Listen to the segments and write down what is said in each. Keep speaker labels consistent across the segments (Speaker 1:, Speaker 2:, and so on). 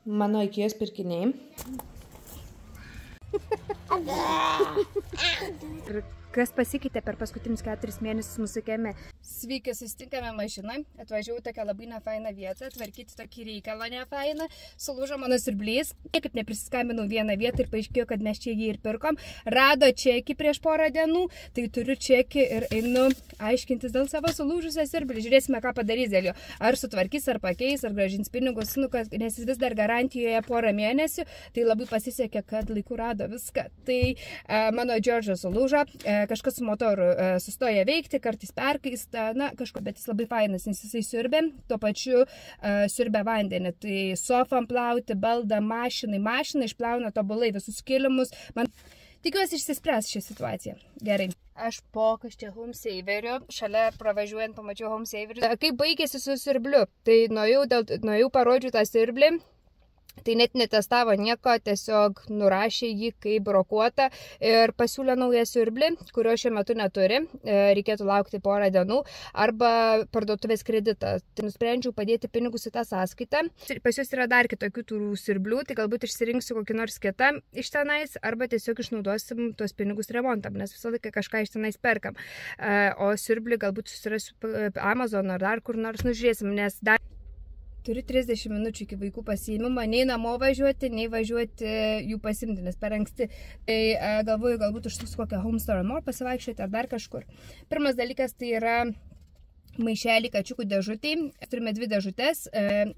Speaker 1: Mano IKEA pirkiniai. Ir kas pasikeitė per paskutinius 4 mėnesius mūsų kieme? Sveiki, susitinkame mašiną, atvažiavau tokią labai nefainą vietą, tvarkyti tokį reikalą nefainą, sulūžo mano siurblys, kaip neprisiskambinau vieną vietą ir paaiškėjo, kad mes čia jį ir pirkom, rado čekį prieš porą dienų, tai turiu čekį ir einu aiškintis dėl savo sulūžusio siurblį, žiūrėsime, ką padarys dėl jo, ar sutvarkys, ar pakeis, ar grąžins pinigus, nes jis vis dar garantijoje porą mėnesių, tai labai pasisekė, kad laiku rado viską. Tai mano Džordžas sulūžo, kažkas su motoru sustoja veikti, kartais perkaista, na, kažko, bet jis labai fainas, nes jisai siurbė, tuo pačiu siurbė vandenį, tai sofam plauti, baldą, mašiną išplauna tobulai visus kilimus. Man tikiuosi išsispręs šią situaciją. Gerai. Aš po kažkiek homesaveriu, šalia pravažiuojant pamačiau homesaveriu. Kaip baigėsi su siurbliu, tai nuėjau parodžiu tą siurblį. Tai net netestavo nieko, tiesiog nurašė jį kaip brokuotą ir pasiūlė naują siurblį, kurio šiuo metu neturi, reikėtų laukti porą dienų, arba parduotuvės kreditą. Tai nusprendžiau padėti pinigus į tą sąskaitą. Pas jūs yra dar kitokių tų siurblių, tai galbūt išsirinksiu kokį nors kitą iš tenais, arba tiesiog išnaudosim tuos pinigus remontam, nes visą laiką kažką iš tenais perkam. O siurblį galbūt susirasiu Amazon ar dar kur nors, nužiūrėsim, nes dar turiu 30 minučių iki vaikų pasiėmimo, nei namo važiuoti, nei važiuoti jų pasimti, nes per anksti. Tai galvoju, galbūt užsuksiu kokią Home Store More pasivaikščioti ar dar kažkur. Pirmas dalykas tai yra maišelį kačiukų dėžutėj. Turime 2 dėžutės.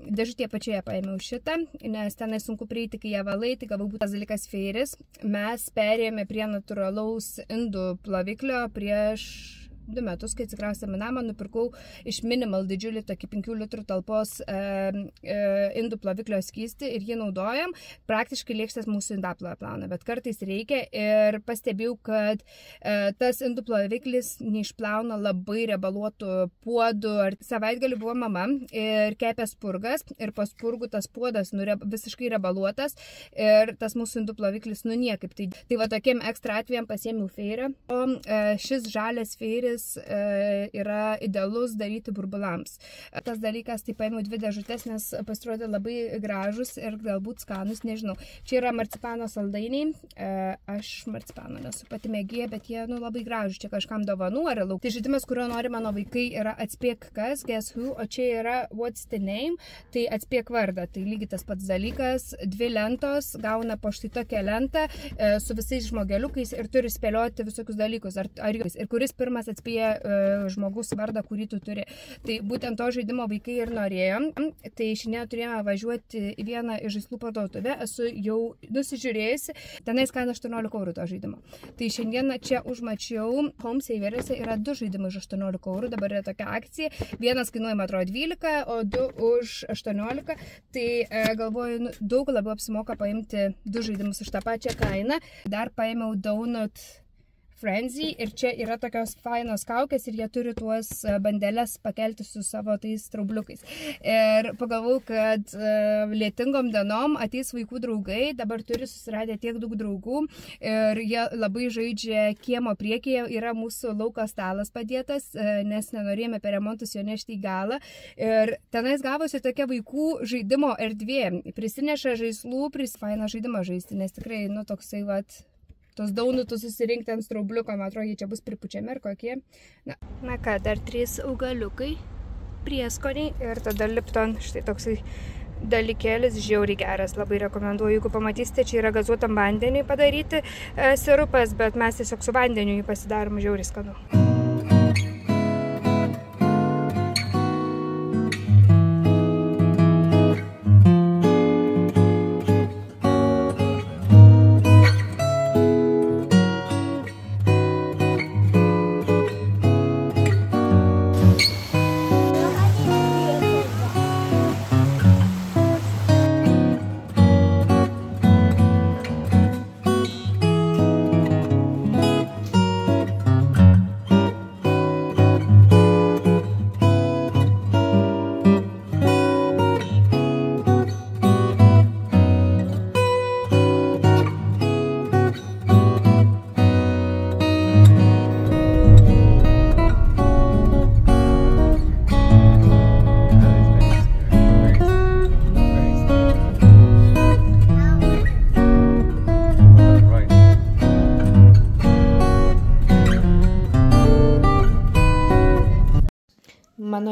Speaker 1: Dėžutėje pačioje paėmiau šitą, nes tenai sunku prieiti, kai ją valai, tai galbūt tas dalykas feiris. Mes perėjome prie natūralaus indų ploviklio prieš 2 metus, kai atsikraustėme namą, nupirkau iš Minimal didžiulį tokį 5 litrų talpos indų ploviklio skystį ir jį naudojam. Praktiškai lėkštės mūsų indaplovę plauna, bet kartais reikia ir pastebėjau, kad tas indų ploviklis neišplauna labai riebaluotų puodų. Savaitgalį buvo mama ir kepė spurgas ir po spurgų tas puodas visiškai riebaluotas ir tas mūsų indų ploviklis niekaip. Tai va tokiem ekstra atvejam pasiėmiau feirą, o šis žalias feiris yra idealus daryti burbulams. Tas dalykas, tai paėmiau 2 dėžutės, nes pasirodė labai gražus ir galbūt skanus, nežinau. Čia yra marcipano saldainiai. Aš marcipano nesu pati mėgėja, bet jie labai gražus. Čia kažkam dovanų ar lauk. Tai žaidimas, kurio nori mano vaikai, yra atspėk kas, guess who, o čia yra what's the name, tai atspėk vardą. Tai lygiai tas pats dalykas. 2 lentos, gauna po štai tokią lentą su visais žmogeliukais ir turi spėlioti visokius dalykus. Ir kuris pirmas atspėk žmogus vardą, kurį tu turi. Tai būtent to žaidimo vaikai ir norėjo. Tai šiandien turėjome važiuoti į vieną iš žaislų parduotuvę. Esu jau nusižiūrėjusi. Tenais kaina 18 eurų to žaidimo. Tai šiandien čia užmačiau Homesaveriuose yra 2 žaidimai už 18 eurų. Dabar yra tokia akcija. Vienas kainuoja, man atrodo, 12, o 2 už 18. Tai galvoju, daug labiau apsimoka paimti 2 žaidimus už tą pačią kainą. Dar paėmiau Donut Frenzy ir čia yra tokios fainos kaukės ir jie turi tuos bandeles pakelti su savo tais straubliukais. Ir pagalvojau, kad lietingom dienom ateis vaikų draugai, dabar turi susiradę tiek daug draugų ir jie labai žaidžia kiemo priekyje, yra mūsų lauko stalas padėtas, nes nenorėjome per remontus jo nešti į galą. Ir tenais gavosi tokia vaikų žaidimo erdvė. Prisineša žaislų, fainą žaidimą žaisti, nes tikrai, toksai vat, tos daunutus susirinkti ant straubliuko, man atrodo, jie čia bus pripučiami ar kokie. Na ką, dar 3 augaliukai, prieskoniai ir tada Lipton, štai toksai dalykėlis, žiauriai geras, labai rekomenduoju, jeigu pamatysite, čia yra gazuotam vandeniui padaryti sirupas, bet mes tiesiog su vandeniu jį pasidarom, žiauriai skanu.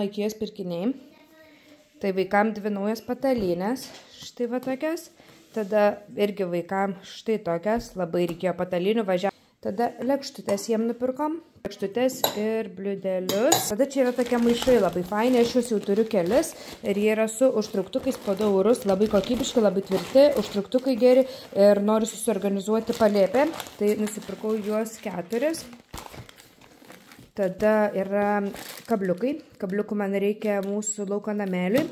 Speaker 1: IKEA pirkiniai. Tai vaikam 2 naujas patalynės, štai va tokias. Tada irgi vaikam štai tokias, labai reikėjo patalynių važiavo. Tada lėkštutės jiem nupirkom, lėkštutės ir bliūdelius. Tada čia yra tokie maišai labai faini, aš juos jau turiu kelis ir jie yra su užtrauktukais po 2 eurus, labai kokybiški, labai tvirti, užtrauktukai geri ir noriu susiorganizuoti palėpę, tai nusipirkau juos 4. Tada yra kabliukai. Kabliukų man reikia mūsų lauko nameliui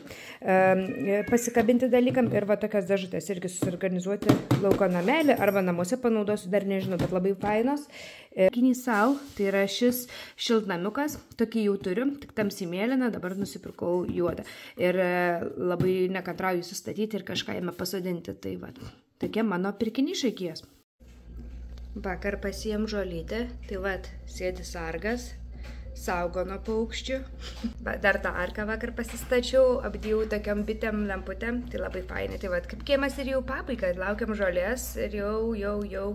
Speaker 1: pasikabinti dalykam ir va tokias dėžutės irgi susiorganizuoti lauko namelį arba namuose panaudosiu, dar nežinau, bet labai fainos. Kinį savo, tai yra šis šiltnamiukas, tokį jau turiu, tik tamsiai mėlyną, dabar nusipirkau juodą. Ir labai nekantrauju sustatyti ir kažką jame pasodinti. Tai va, tokie mano pirkiniai iš IKEA. Vakar pasiėm žolytę, tai vat, sėdi sargas, saugo nuo paukščių. Dar tą arką vakar pasistačiau, apdėjau tokiam bitėm lemputėm, tai labai fainai. Tai vat, kaip kiemas ir jau pabaiga, laukiam žolės ir jau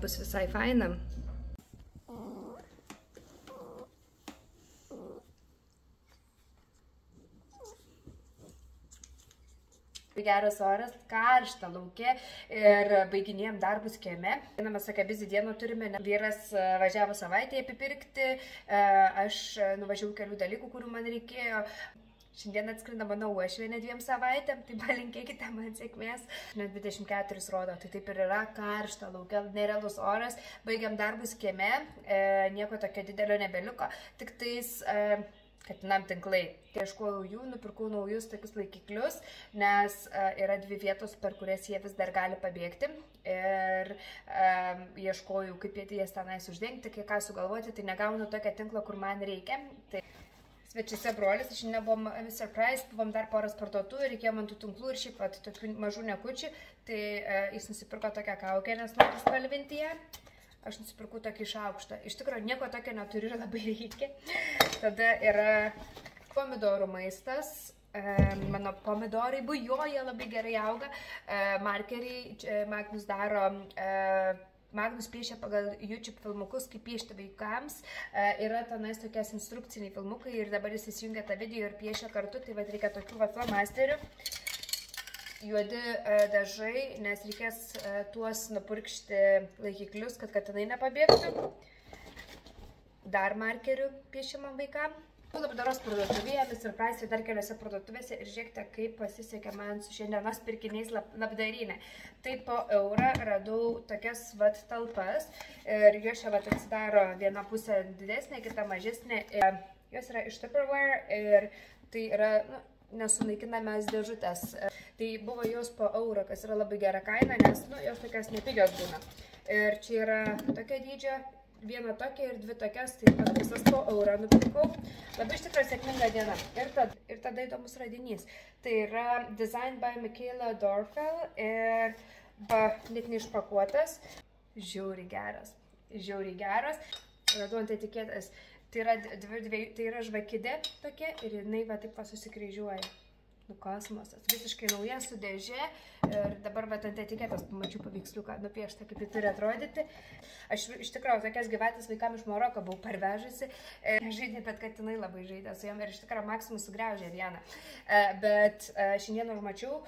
Speaker 1: bus visai fainam. Geras oras, karšta lauke ir baiginėjom darbus kieme. Mes tokią bizį dieną turime, vyras važiavo savaitėje apipirkti, aš nuvažiavau kelių dalykų, kurių man reikėjo. Šiandien atskrinda mano uošvienė 2 savaitėm, tai palinkėkite man sėkmės. 24 rodo, tai taip ir yra karšta lauke, nerealus oras. Baigiam darbus kieme, nieko tokio didelio nebeliko, tik tais katinam tinklai. Tai ieškojau jų, nupirkau naujus tokius laikiklius, nes yra 2 vietos, per kurias jie vis dar gali pabėgti. Ir ieškojau, kaip jas tenais uždengti, kai ką sugalvoti, tai negaunu tokią tinklą, kur man reikia. Tai svečiuose brolis, šiandien buvom surprise, buvom dar poras parduotuvų, reikėjo man tų tinklų ir šiaip tokių mažų nekučių. Tai jis nusipirko tokią kaukę, nes noriu spalvinti ją. Aš nusipirkau tokį šaukštą. Iš tikrųjų, nieko tokio neturiu ir labai reikia. Tada yra pomidorų maistas. Mano pomidorai bujoja, labai gerai auga. Markeriai Magnus daro. Magnus piešia pagal YouTube filmukus, kaip piešti vaikams. Yra tenais tokias instrukciniai filmukai ir dabar jis įsijungia tą video ir piešia kartu. Tai vad reikia tokių flomasterių. Juodi dažai, nes reikės tuos nupurkšti laikiklius, kad katinai nepabėgtų. Dar markerių piešimam vaikam. Labdaros parduotuvėje, ir praeisiu dar keliose parduotuvėse ir žiūrėkite, kaip pasisekė man su šiandienos pirkiniais labdarinė. Tai po eurą radau tokias vat talpas ir jos čia vat atsidaro viena pusė didesnė, kita mažesnė. Jos yra iš Tupperware ir tai yra nesunaikinamės dėžutės. Tai buvo jos po eurą, kas yra labai gera kaina, nes jos tokios nepigios būna. Ir čia yra tokia dydžio, viena tokia ir 2 tokias, tai visas po eurą nupirkau. Labai iš tikrųjų sėkminga diena. Ir tada įdomus radinys. Tai yra Designed by Michaela Dorfel ir net neišpakuotas. Žiauriai geras. Žiauriai geras. Radau ant etiketės. Tai yra žvakidė tokia ir jinai va taip susikryžiuoja. Kosmosas. Visiškai nauja su dėžė ir dabar vat ant etiketės pamačiau paveiksliuką nupiešta, kaip ji turi atrodyti. Aš iš tikrųjų tokias gyvatės vaikam iš Maroko buvau parvežusi. Žaidė, bet katinai labai žaidė su jom ir iš tikrųjų Maximus sugraužė vieną. Bet šiandien užmačiau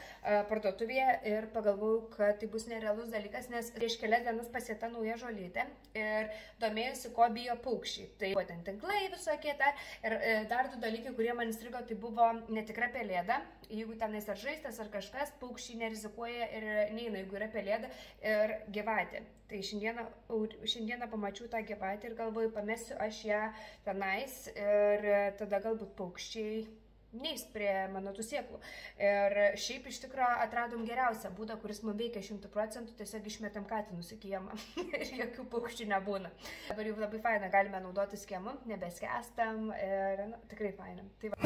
Speaker 1: parduotuvėje ir pagalvojau, kad tai bus nerealus dalykas, nes prieš kelias dienas pasieta nauja žolytė ir domėjusi, ko bijo paukščiai. Tai buvo ten tinklai visokie ir dar 2 dalykai, kurie man įstrigo, tai buvo netikra pelėda. Jeigu tenais ar žaistas ar kažkas, paukščiai nerizikuoja ir neina, jeigu yra pelėda ir gyvatė. Tai šiandieną pamačiau tą gyvatę ir galvoju, pamesiu aš ją tenais ir tada galbūt paukščiai neis prie mano tų sėklų. Ir šiaip iš tikrųjų atradom geriausią būdą, kuris mums veikia 100%, tiesiog išmetam katinus į kiemą ir jokių paukščių nebūna. Dabar jau labai faina, galime naudotis kiemu, nebeskęstam ir tikrai faina. Tai va.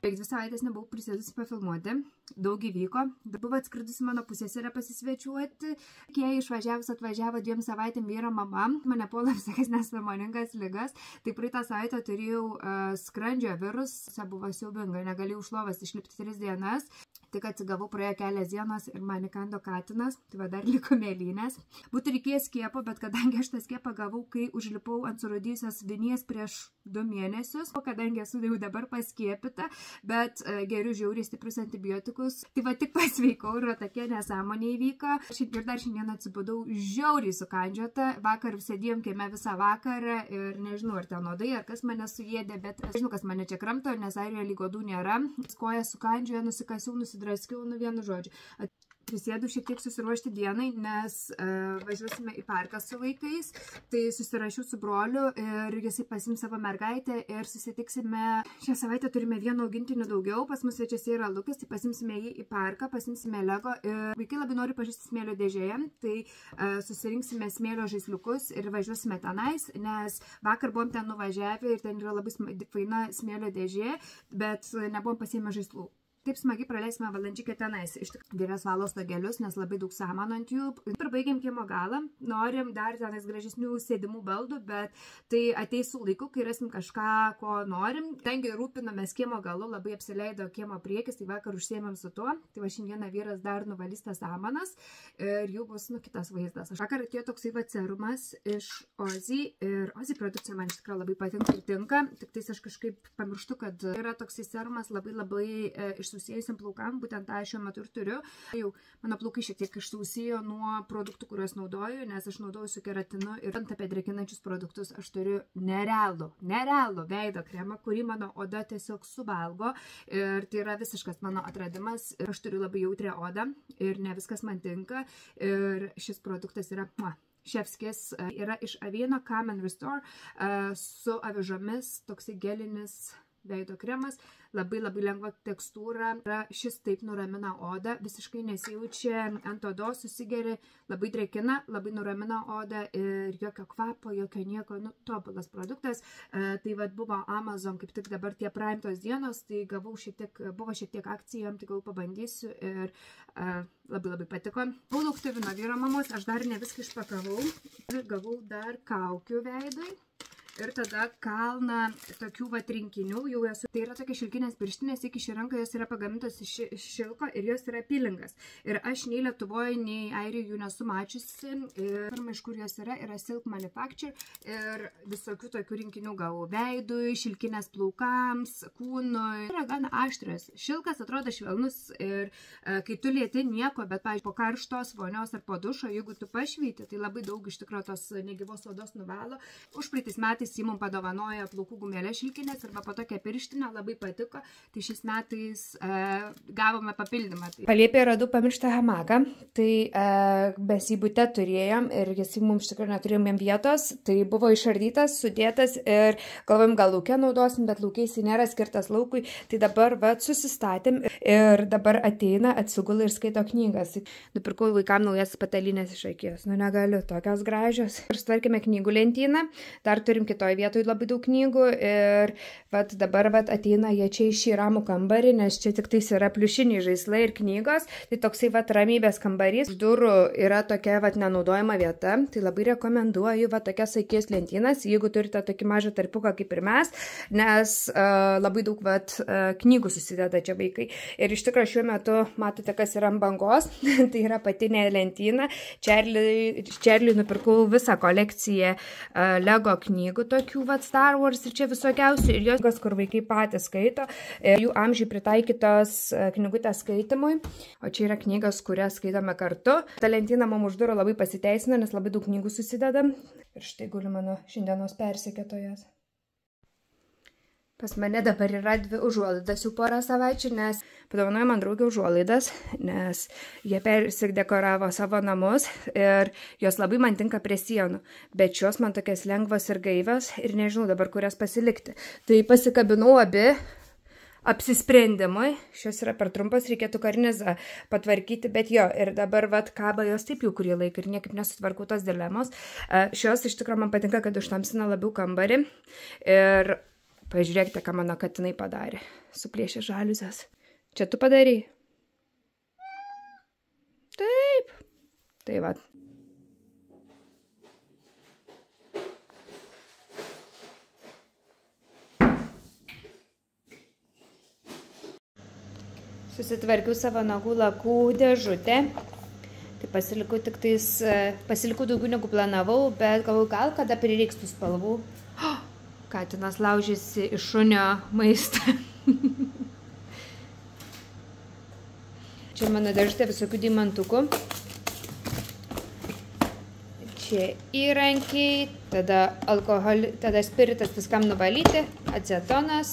Speaker 1: Beveik 2 savaitės nebuvau prisėdusi pafilmuoti, daug įvyko, buvo atskridusi mano pusėserė pasisvečiuoti, kai išvažiavus atvažiavo 2 savaitėm vyro mama, mane puola visokias nesąmoningas ligas, tai praeitą savaitę turėjau skrandžio virusą, buvo siaubinga, negalėjau iš lovos išlipti 3 dienas, tik atsigavau, praėjo kelias dienos ir man įkando katinas, tai va dar liko mėlynės. Būtų reikėjęs skiepo, bet kadangi aš tą skiepą gavau, kai užlipau ant surūdyjusios vinies prieš 2 mėnesius, o kadangi esu jau dabar paskiepita, bet geriu žiauriai stiprius antibiotikus, tai va tik pasveikau ir tokia nesąmonė įvyko. Ir dar šiandien atsibudau žiauriai sukandžiota, vakar sėdėjom kieme visą vakarą ir nežinau, ar ten nuodai, ar kas mane suėdė, bet žinau, kas mane čia kramto, nes Airijoje lygodų nėra, koja sukandžioja, nusikasiau, nusidraskiau, vienu žodžiu. Prisėdu šiek tiek susiruošti dienai, nes važiuosime į parką su vaikais, tai susirašiau su broliu ir jisai pasims savo mergaitę ir susitiksime. Šią savaitę turime vieną augintinį daugiau, pas mus svečiuose yra Lukas, tai pasimsime jį į parką, pasimsime Lego ir vaikai labai nori pažaisti smėlio dėžėje, tai susirinksime smėlio žaisliukus ir važiuosime tenais, nes vakar buvom ten nuvažiavę ir ten yra labai faina smėlio dėžė, bet nebuvom pasiėmę žaislų. Taip smagiai praleisime valandžikę tenais. Iš tikrųjų, vyras valo stogelius, nes labai daug samanų ant jų. Ir baigiam kiemo galą. Norim dar tenais gražesnių sėdimų baldų, bet tai ateis su laiku, kai rasim kažką, ko norim. Tengi rūpinomės kiemo galu, labai apsileido kiemo priekis, tai vakar užsiėmėm su tuo. Tai va šiandieną vyras dar nuvalys tas samanas ir jau bus kitas vaizdas. Vakar atėjo toksai va serumas iš Ozzy ir Ozzy produkcija man iš tikrųjų labai patinka ir tinka. Tik tais aš kažkaip pamirštu, kad yra toksai serumas labai išsausėjusiam plaukam, būtent tą šiuo metu ir turiu. Jau mano plaukai šiek tiek išsausėjo nuo produktų, kuriuos naudoju, nes aš naudoju su keratinu ir ant apie drėkinančius produktus aš turiu nerealų veido kremą, kurį mano oda tiesiog suvalgo ir tai yra visiškas mano atradimas. Aš turiu labai jautrią odą ir ne viskas man tinka ir šis produktas yra Šefskės, yra iš Aveeno Calm and Restore su avižomis, toksai gelinis veido kremas, labai lengva tekstūra. Šis taip nuramina odą, visiškai nesijaučia ant odos, susigeri, labai drėkina, labai nuramina odą ir jokio kvapo, jokio nieko, tobulas produktas. Tai vad buvo Amazon, kaip tik dabar tie praimtos dienos, tai buvo šiek tiek akcijom, tai gal pabandysiu ir labai patiko. Buvau laukti nuo vyro mamos, aš dar ne viską išpakavau, gavau dar kaukių veidui. Ir tada kalną tokių rinkinių jau esu. Tai yra tokia šilkinės pirštinės, iki ši ranka jos yra pagamintos iš šilko ir jos yra pilingas. Ir aš nei Lietuvoje, nei Airijoje jų nesu mačiusi. Ir pirma, iš kur jos yra Silk Manufacture. Ir visokių tokių rinkinių gavau veidui, šilkinės plaukams, kūnui. Tai yra gana aštrios. Šilkas atrodo švelnus ir kai tu lieti nieko, bet, pavyzdžiui, po karštos vonios ar po dušo, jeigu tu pašvyti, tai labai daug iš tikrųjų tos negyvos odos nuvalo. Užpraeitais metais jį mums padovanojo plaukų gumėlę šilkinės arba po tokią pirštinę, labai patiko. Tai šiais metais gavome papildymą. Palėpėje radau pamirštą hamaką, tai besybute turėjom ir jis mums iš tikrųjų neturėjom jam vietos, tai buvo išardytas, sudėtas ir galvojom, gal lauke naudosim, bet laukiai jis nėra skirtas laukui, tai dabar susistatėm ir dabar ateina, atsigula ir skaito knygas. Nupirkau vaikam naujas patalinės iš Ikėjos, negaliu, tokios gražios. Ir sutvarkėme knygų lentyną, dar turim kitoje vietoje labai daug knygų ir dabar ateina jie čia į šį ramų kambarį, nes čia tik tais yra pliušiniai žaislai ir knygos, tai toksai ramybės kambarys. Už durų yra tokia nenaudojama vieta, tai labai rekomenduoju tokias Ikėjos lentynas, jeigu turite tokį mažą tarpuką kaip ir mes, nes labai daug knygų susideda čia vaikai. Ir iš tikrųjų šiuo metu matote, kas yra ant bangos, tai yra patinė lentyna. Čerliui nupirkau visą kolekciją Lego knygų. knygų tokių, Star Wars ir čia visokiausių. Ir jos, kur vaikai patys skaito, jų amžiai pritaikytos knygutės skaitimui. O čia yra knygas, kurias skaitome kartu. Ta lentyna mum už durų labai pasiteisina, nes labai daug knygų susideda. Ir štai guli mano šiandienos persekėtojas. Pas mane dabar yra 2 užuolaidas jau porą savaičių, nes padovanojo man draugė užuolaidas, nes jie persidekoravo savo namus ir jos labai man tinka prie sienų, bet šios man tokias lengvas ir gaivios ir nežinau dabar kurias pasilikti. Tai pasikabinau abi apsisprendimui, šios yra per trumpas, reikėtų karnizą patvarkyti, bet jo, ir dabar kaba jos taip jau kurį laiką ir niekaip nesutvarkau tos dilemos. Šios iš tikrųjų man patinka, kad užtamsina labiau kambarį ir pažiūrėkite, ką mano katinai padarė. Suplėšė žaliuzės. Čia tu padarei? Taip. Tai va. Susitvarkiau savo nagų lakų dėžutę. Tai pasilikau daugiau negu planavau, bet galvoju, gal kada prireiks tų spalvų. Katinas laužėsi iš šunio maistą. Čia mano dėžutė visokių deimantukų. Čia įrankiai, tada spiritas viskam nuvalyti, acetonas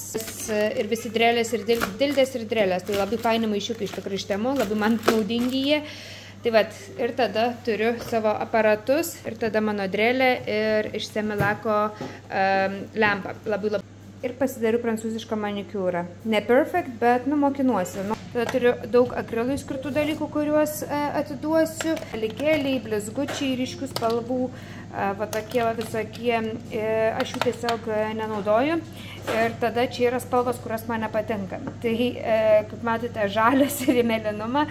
Speaker 1: ir visi drėlės ir dildės ir drėlės. Tai labai faini maišiukai iš tikrųjų iš Temu, labai man naudingi jie. Tai vat, ir tada turiu savo aparatus, ir tada mano drėlė ir iš Semilako lempą. Labai. Ir pasidariu prancūzišką manikiūrą. Ne perfect, bet mokinuosi. Tada turiu daug akrilui skirtų dalykų, kuriuos atiduosiu. Likėliai, blizgučiai, ryškių spalvų, tokie visokie. Aš jų tiesiog nenaudoju. Ir tada čia yra spalvos, kurios man nepatinka. Tai, kaip matote, žalias ir melinumą.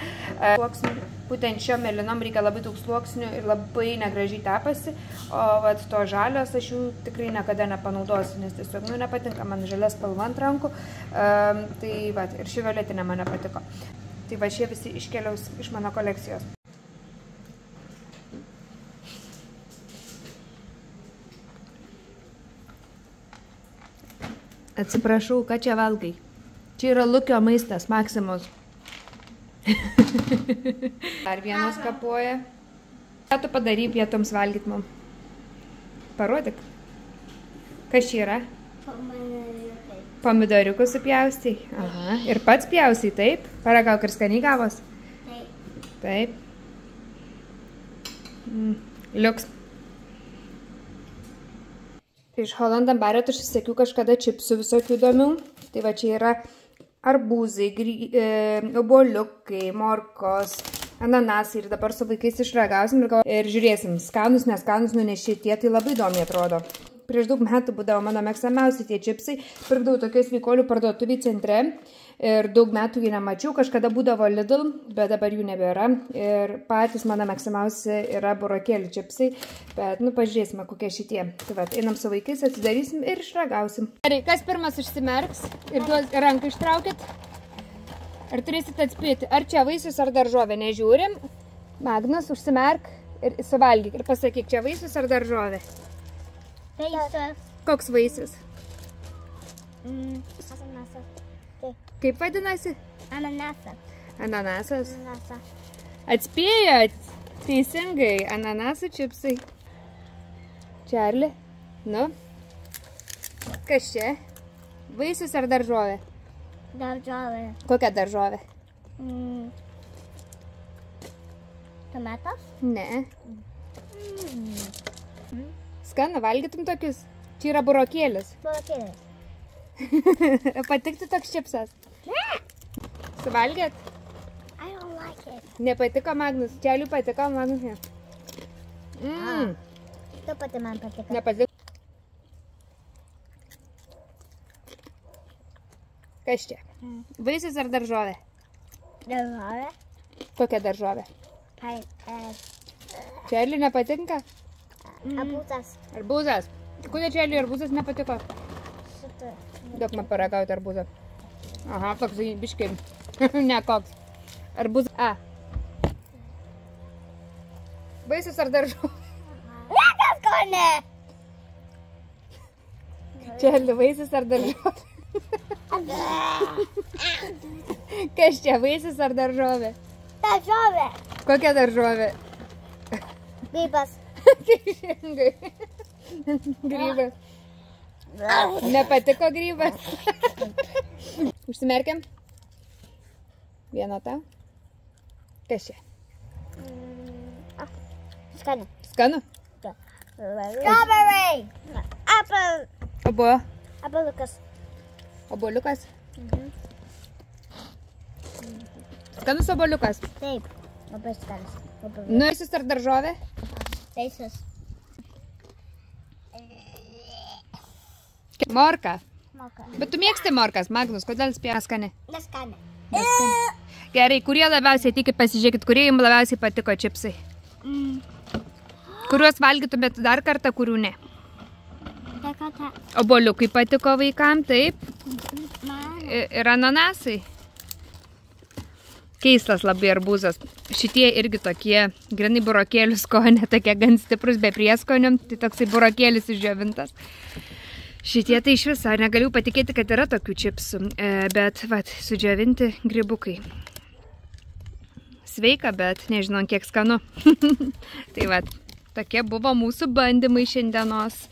Speaker 1: Būtent šio melinom reikia labai daug sluoksnių ir labai negražiai tepasi. O to žalios aš jų tikrai niekada nepanaudosiu, nes tiesiog nepatinka man žalia spalva ant rankų. Tai ir ši violetinė man nepatiko. Tai šie visi iškeliaus iš mano kolekcijos. Atsiprašau, ką čia valgai? Čia yra Lukio maistas, Maximus. Dar vienas kapoja. Ką tu padarai pietoms valgyt mum? Parodyk. Kas čia yra?
Speaker 2: Pomidoriukai.
Speaker 1: Pomidoriukus supjaustai? Aha. Ir pats pjaustai, taip? Paragauk, ir skaniai gavos?
Speaker 2: Taip.
Speaker 1: Taip. Liuks. Iš Holland & Barrett aš įsiekiau kažkada čipsų visokių įdomių. Tai va čia yra arbūzai, obuoliukai, morkos, ananasai. Ir dabar su vaikais išragausim ir žiūrėsim, skanus, neskanus, nunešė tie, tai labai įdomiai atrodo. Prieš daug metų būdavo mano mėgstamiausi tie čipsai. Pirkdavau tokių sveikolių parduotuvį centre ir daug metų jų nemačiau. Kažkada būdavo Lidl, bet dabar jų nebėra. Ir patys mano mėgstamiausi yra burokėlių čipsai. Bet, pažiūrėsime, kokie šitie. Tai va, einam su vaikais, atsidarysim ir išragausim. Gerai, kas pirmas užsimerks ir ranką ištraukit? Ar turėsit atspėti, ar čia vaisius ar daržovė? Nežiūrim. Magnus, užsimerk ir suvalgyk. Ir pasakyk, čia vaisius ar daržovė?
Speaker 2: Vaisius.
Speaker 1: Koks vaisius?
Speaker 2: Ananasas.
Speaker 1: Kaip vadinasi?
Speaker 2: Ananasas.
Speaker 1: Ananasas.
Speaker 2: Ananasas.
Speaker 1: Atspėjot? Teisingai, ananasų čipsai. Čarli, kas čia? Vaisius ar daržovė?
Speaker 2: Daržovė.
Speaker 1: Kokia daržovė?
Speaker 2: Tomatas?
Speaker 1: Ne. Skanu, valgytum tokius? Čia yra burokėlis.
Speaker 2: Burokėlis.
Speaker 1: Patiktų toks čipsas?
Speaker 2: Ne.
Speaker 1: Suvalgėt?
Speaker 2: I don't like it.
Speaker 1: Nepatiko Magnus? Čeliui patiko, Magnus ne.
Speaker 2: Tu pati man patiko.
Speaker 1: Nepatiko. Kas čia? Vaisius ar daržovė?
Speaker 2: Daržovė.
Speaker 1: Kokia daržovė? Čeliui nepatinka?
Speaker 2: Arbūzas.
Speaker 1: Arbūzas. Kodėl Čeliui arbūzas nepatiko?
Speaker 2: Šitą.
Speaker 1: Duok man paragauti arbūzą. Aha, toks biškai. Ne koks. Arbūzas. A. Vaisius ar daržovė?
Speaker 2: Niekas ko ne.
Speaker 1: Čia vaisius ar daržovė? Kas čia, vaisius ar daržovė?
Speaker 2: Daržovė.
Speaker 1: Kokia daržovė?
Speaker 2: Grybas.
Speaker 1: Teisingai. Grybas. Nepatiko grybas? Užsimerkiam. Vieną tą. Kas čia?
Speaker 2: Skanu.
Speaker 1: Skanu?
Speaker 2: Strawberry. Apple.
Speaker 1: Obuo.
Speaker 2: Apeliukas.
Speaker 1: Obuoliukas? Skanus obuoliukas?
Speaker 2: Taip. Labai skanus.
Speaker 1: Vaisius ar daržovė?
Speaker 2: Vaisius.
Speaker 1: Morka.
Speaker 2: Moka.
Speaker 1: Bet tu mėgsti morkas, Magnus, kodėl spėja skani?
Speaker 2: Neskani.
Speaker 1: Gerai, kurie labiausiai tikit, pasižiūrėkit, kurie jums labiausiai patiko čipsai? Kuriuos valgytumėt dar kartą, kurių ne? Obuoliukai patiko vaikam, taip. Ir ananasai. Keistas labai arbūzas. Šitie irgi tokie, grinai burokėlių skonė, tokie gan stiprus, be prieskonių. Tai toksai burokėlis išdžiovintas. Šitie tai iš viso, negaliu patikėti, kad yra tokių čipsų. Bet, vat, sudžiovinti grybukai. Sveika, bet nežinau, kiek skanu. Tai vat, tokie buvo mūsų bandymai šiandienos.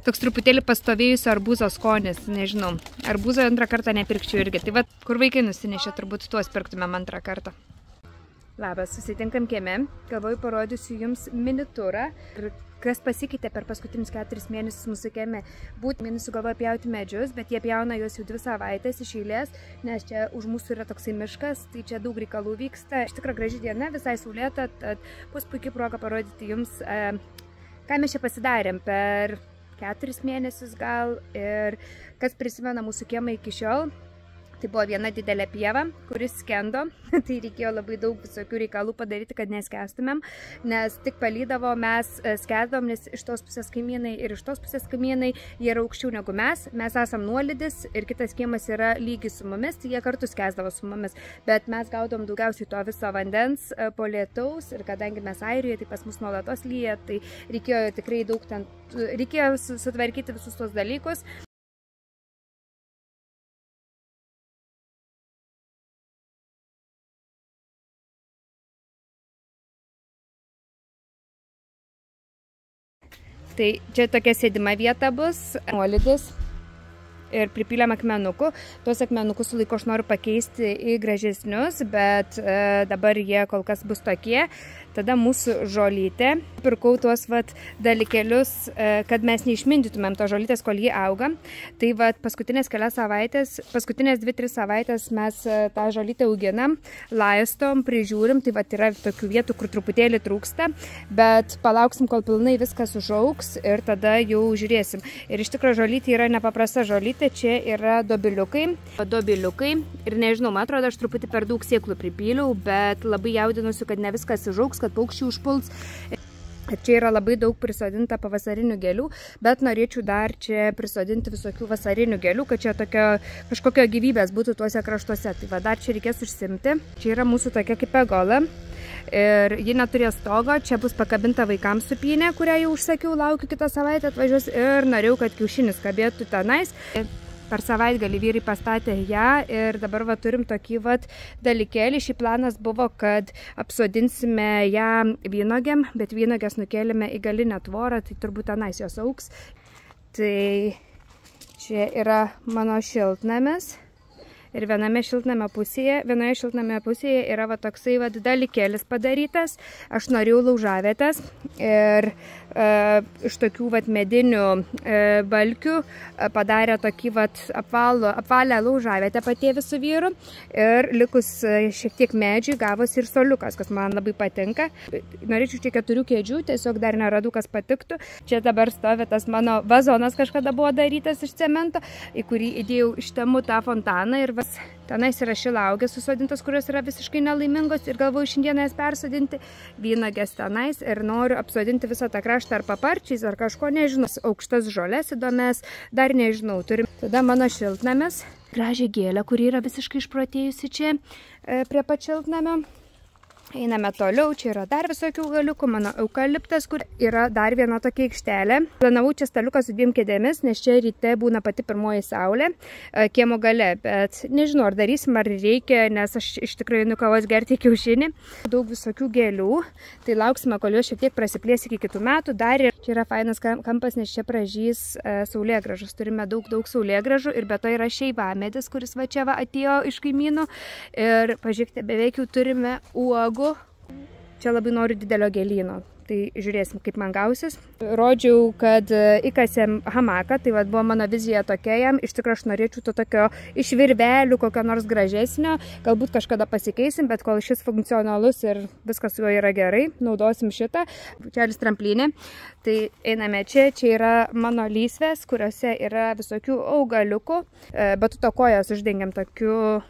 Speaker 1: Toks truputėlį pastovėjusio arbūzo skonis, nežinau. Arbūzo antrą kartą nepirkčiau irgi. Tai va, kur vaikai nusinešė, turbūt tuos pirktumėm antrą kartą. Labas, susitinkam kieme. Galvoju, parodysiu jums mini turą. Ir kas pasikeitė per paskutinius 4 mėnesius mūsų kieme. Būt mėnesių galvoju pjauti medžius, bet jie pjauna juos jau 2 savaitės iš eilės, nes čia už mūsų yra toksai miškas, tai čia daug reikalų vyksta. Iš tikrųjų graži diena, visai saulėta, tad bus puikiai proga parodyti jums, ką mes čia pasidarėm per 4 mėnesius gal, ir kas prisimena mūsų kiemą iki šiol. Tai buvo viena didelė pieva, kuris skendo, tai reikėjo labai daug visokių reikalų padaryti, kad neskestumėm, nes tik palydavo, mes skesdom, nes iš tos pusės kaimynai ir iš tos pusės kaimynai jie yra aukščiau negu mes esam nuolydis ir kitas kiemas yra lygis su mumis, tai jie kartu skesdavo su mumis, bet mes gaudom daugiausiai to viso vandens po lietaus ir kadangi mes Airijoje, tai pas mus nuolatos lyja, tai reikėjo tikrai daug ten, reikėjo sutvarkyti visus tos dalykus. Tai čia tokia sėdima vieta bus, nuolydis ir pripylėm akmenukų. Tuos akmenukus su laiku aš noriu pakeisti į gražesnius, bet dabar jie kol kas bus tokie. Tada mūsų žolytė. Pirkau tuos dalykelius, kad mes neišmindytumėm to žolytės, kol jį auga. Tai paskutinės 2-3 savaitės mes tą žolytę auginam, laistom, prižiūrim. Tai yra tokių vietų, kur truputėlį trūksta, bet palauksim, kol pilnai viskas užaugs ir tada jau žiūrėsim. Ir iš tikrųjų žolytė yra nepaprasta žolytė, čia yra dobiliukai. Ir nežinau, man atrodo, aš truputį per daug sėklų pripyliau, bet labai jaudinusiu, kad ne viskas užaugs, kad paukščiai užpuls. Čia yra labai daug prisodinta pavasarinių gėlių, bet norėčiau dar čia prisodinti visokių vasarinių gėlių, kad čia kažkokio gyvybės būtų tuose kraštuose. Tai dar čia reikės užsimti. Čia yra mūsų tokia kaip egola. Ir ji neturės stogo, čia bus pakabinta vaikams supynė, kurią jau užsakiau, laukiu kitą savaitę atvažiuos ir norėjau, kad kiaušinis kabėtų tenais. Per savaitgalį vyrai pastatė ją ir dabar turim tokį dalykėlį. Šį planas buvo, kad apsodinsime ją vynogėm, bet vynogės nukėlėme į galinę tvorą, tai turbūt tenais jos augs. Tai čia yra mano šiltnamis. Ir vienoje šiltnamio pusėje yra toksai dalykėlis padarytas. Aš norėjau laužavietės ir iš tokių medinių balkių padarė tokį apvalę laužavietę patėvi su vyru. Ir likus šiek tiek medžių gavosi ir soliukas, kas man labai patinka. Norėčiau čia 4 kėdžių, tiesiog dar neradau, kas patiktų. Čia dabar stovi tas mano vazonas, kažkada buvo darytas iš cemento, į kurį įdėjau ištemu tą fontaną ir tenais yra šilauogės susodintos, kurios yra visiškai nelaimingos ir galvoju šiandieną jas persodinti, vynogės tenais ir noriu apsodinti visą tą kraštą ar paparčiais ar kažko, nežinau, aukštas žolės įdomias, dar nežinau. Turim tada mano šiltnamis, gražią gėlę, kuri yra visiškai išprotėjusi čia prie pat šiltnamio. Einame toliau, čia yra dar visokių augaliukų, mano eukaliptas, kur yra dar viena tokia aikštelė. Planavau čia staliuką su 2 kėdėmis, nes čia ryte būna pati pirmoji saulė kiemo gale, bet nežinau, ar darysim, ar reikia, nes aš iš tikrųjų einu kavos gerti kiaušinį. Daug visokių gėlių, tai lauksime, kol jos šiek tiek prasiplės iki kitų metų. Dar ir čia yra fainas kampas, nes čia pražys saulėgražus. Turime daug saulėgražų ir be to yra šeivamedis, kuris va čia va atėjo iš kaimynų. Ir pažiūrėkite, beveik jau turime uogų. Čia labai noriu didelio gėlyno, tai žiūrėsim, kaip man gausis. Rodžiau, kad įkasėm hamaką, tai vat buvo mano vizija tokia jam. Iš tikrųjų aš norėčiau to tokio iš virvelių, kokio nors gražesnio. Galbūt kažkada pasikeisim, bet kol šis funkcionalus ir viskas su juo yra gerai, naudosim šitą. Čia yra tramplinė. Tai einame čia, čia yra mano lysvės, kuriuose yra visokių augaliukų. Batuto kojas uždengiam tokiu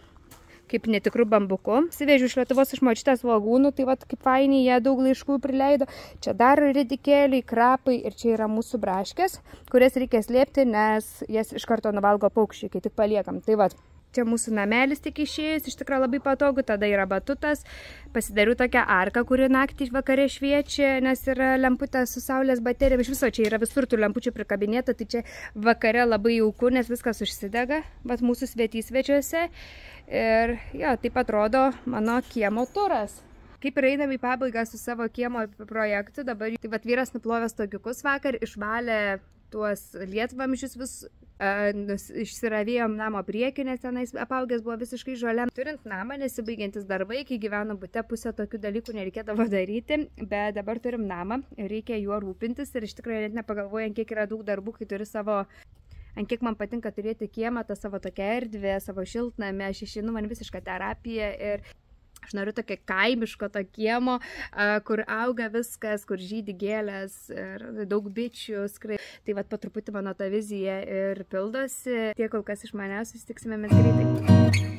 Speaker 1: kaip netikrų bambukų. Sivežiu iš Lietuvos iš močiutės svogūnų, tai vat kaip fainiai jie daug laiškų prileido. Čia dar ridikėliai, krapai ir čia yra mūsų braškės, kurias reikia slėpti, nes jas iš karto nuvalgo paukščiai, kai tik paliekam. Tai vat, čia mūsų namelis tik išėjus, iš tikrųjų labai patogu, tada yra batutas. Pasidariau tokią arką, kuri naktį vakare šviečia, nes yra lemputė su saulės baterija. Iš viso čia yra visur tų lempučių prikabinėta, tai čia vakare labai jauku, nes viskas užsidega, vat mūsų svečiuose. Ir jo, taip atrodo mano kiemo turas. Kaip ir einam į pabaigą su savo kiemo projektu, dabar tai vat vyras nuplovė stogiukus vakar, išvalė tuos lietvamzdžius vis, išsiravėjom namo priekį, nes tenais apaugęs buvo visiškai žolė. Turint namą, nesibaigiantis darbai, kai gyveno bute, pusę tokių dalykų nereikėdavo daryti, bet dabar turim namą, reikia juo rūpintis ir iš tikrųjų net nepagalvojant, kiek yra daug darbų, kai turi savo... Ant kiek man patinka turėti kiemą, tą savo tokią erdvę, savo šiltnamį, aš išeinu, man visišką terapiją ir aš noriu tokio kaimiško to kiemo, kur auga viskas, kur žydi gėlės ir daug bičių skrai. Tai vat po truputį mano ta vizija ir pildosi. Tiek kol kas iš manęs, susitiksime mes greitai.